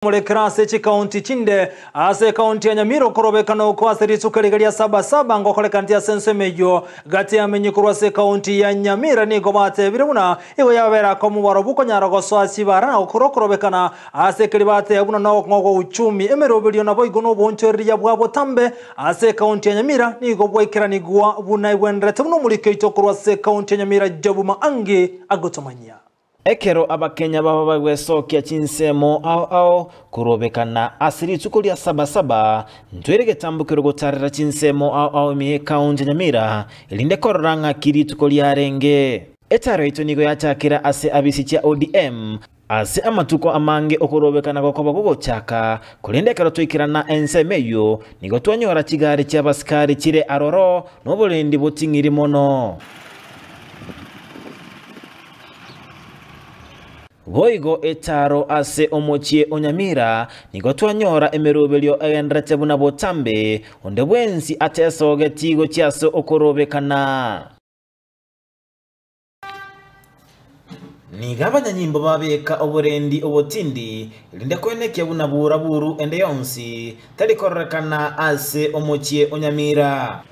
Mulekrase chikaunti chinde ase kaunti ya Nyamira korobekano kwa serituka ligalia 77 ngokolekantia sense mejo gati ya menyikurwa se kaunti ya Nyamira ni gobate biruna igo yabera komu warobuko nyarago swasi barana okorokorobekana ase kelibate yabuna no ngogo uchumi emerobelio na boigo no boncheri ya bwabo tambe ase kaunti ya Nyamira ni gobwekirani gwa buna ibwendrete muno mulike itokurwa se kaunti ya Nyamira jabuma ange agotomanya. Ekero abakenya baba bagwesokia chinsemo ao kurobekana asiri tukulia 77 ntwerege tambukiro gotarira chinsemo ao mihe kaunti Nyamira ilinde kororanga kiri tukulia renge etaro ito nigo yachakira ase abisichia ODM ase amatuko amange okurobekana gokoba gogochaka kulinde kero tuikirana ensemeyo nigo twanyora chigare cy'abasikari chire aroro nobulendi botingiri mono. Boigo etaro ase omochie Onyamira nigo twanyora emerobelio egendrete buna botambe onde bwensi atesoge tigo chiaso okorobekana. Nigabanya nyimbo babeka oburendi obotindi linde kweneke buna buraburu ende yonsi talikorrekana ase omochie Onyamira.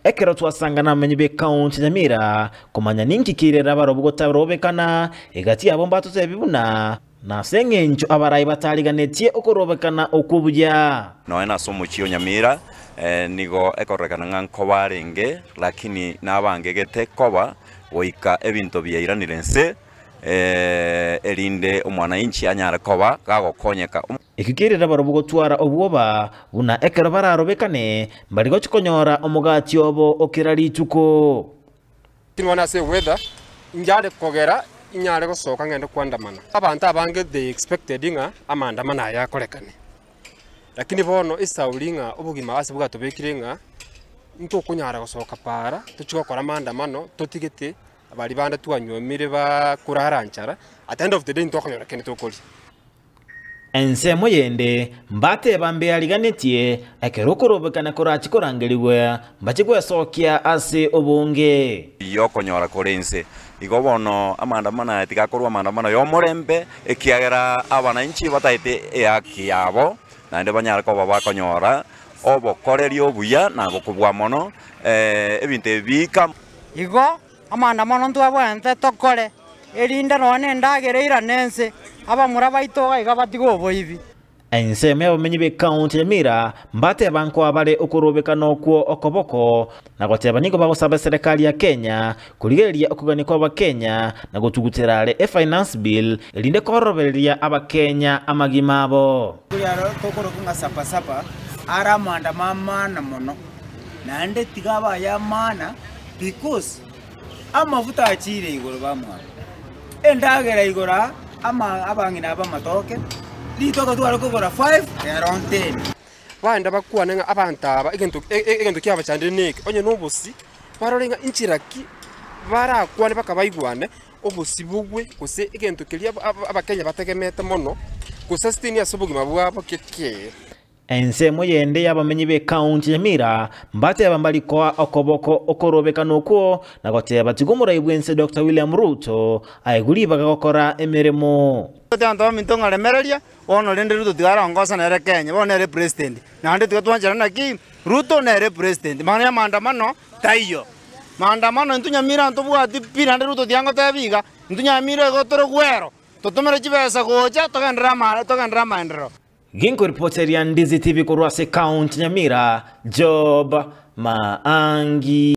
Ekero twasangana menyibe kaunti Nyamira kumanya ninki kirera barobugota barobekana egati abo mbatose bibuna na sengencho abarayi bataliganetie okorobekana okubya noena somuchio Nyamira nigo ekorekana nganko barenge lakini nabangegete koba oika ebinto byairanire elinde omwana inchi anyara koba gagokonyeka ikikirira barobugotwara obwoba buna ekero bararobekane mbaligo chikonyora omugati obo okirali tuko tinwana se weather njale kogera inyale gosoka ngende kwandamana abantu abange they expected nga amandamana ya kolekane lakini bono isaulinga obugima base bugatobekirenga nto kunyara gosoka para tuchikokora amandamano totigete abali bande twanyomire ba kuraranchara at end of the day ntokonyora kene tokoli ensemo yende mbate bambe aliganetie ekerokorobekana korachi korangeliwe mbachigwe sokia ase obonge yokonyora korense igobono amandamana etigakorwa amandamana yo morembe ekiagera abana inchi bataite eyaki yabo nande banyara ko babakonyora obokorerio buya nabo kubwa mono ebinte bika igo amandamano ntwabwente tokore elinda none ndagereira nense abamura baitoga igabatigo boibi ensemo y'abamenyi kaunti Nyamira mbate banko abale okurobekana okwo okoboko na goteba nigo bagosaba serikali ya Kenya kuligeria okuganikwa abakenya na gotuguterale finance bill elinde korobereria abakenya amagimabo kuyaro tokoro kunga sapa ara manda mama na mono nande tigaba ya mana because amavuta achire igoro bamwa endagera igora ama abangina abamatoke litoko twara kugora 5 around 10 banda bakwana abantaba egento kyabachandire neke onye nobusi barorenga inchiraki barakwane bakabaigwane obusi bugwe kuse egento kelia abakenya bategemete mono kusustain asubugima bwabo keke ensemo yende y'abamenyi kaunti Nyamira mbate abambali kwa okoboko okorobekana okwo na goteba tigumura ibwense Dr. William Ruto aigulibaga gokora emeremo tanto mintonga lemereria ono lende Ruto tigarongoza na Kenya bonere president nande tigatwanjana naki Ruto nere president manya maandamano taiyo maandamano ntunyamira ntobwati pirande Ruto tiango tabiga ntunyamira gotoro gwero totomere chibesa gocha tokandra maendero Ginko reporter ya Ndizi TV kurwase kaunti Nyamira Job Maangi.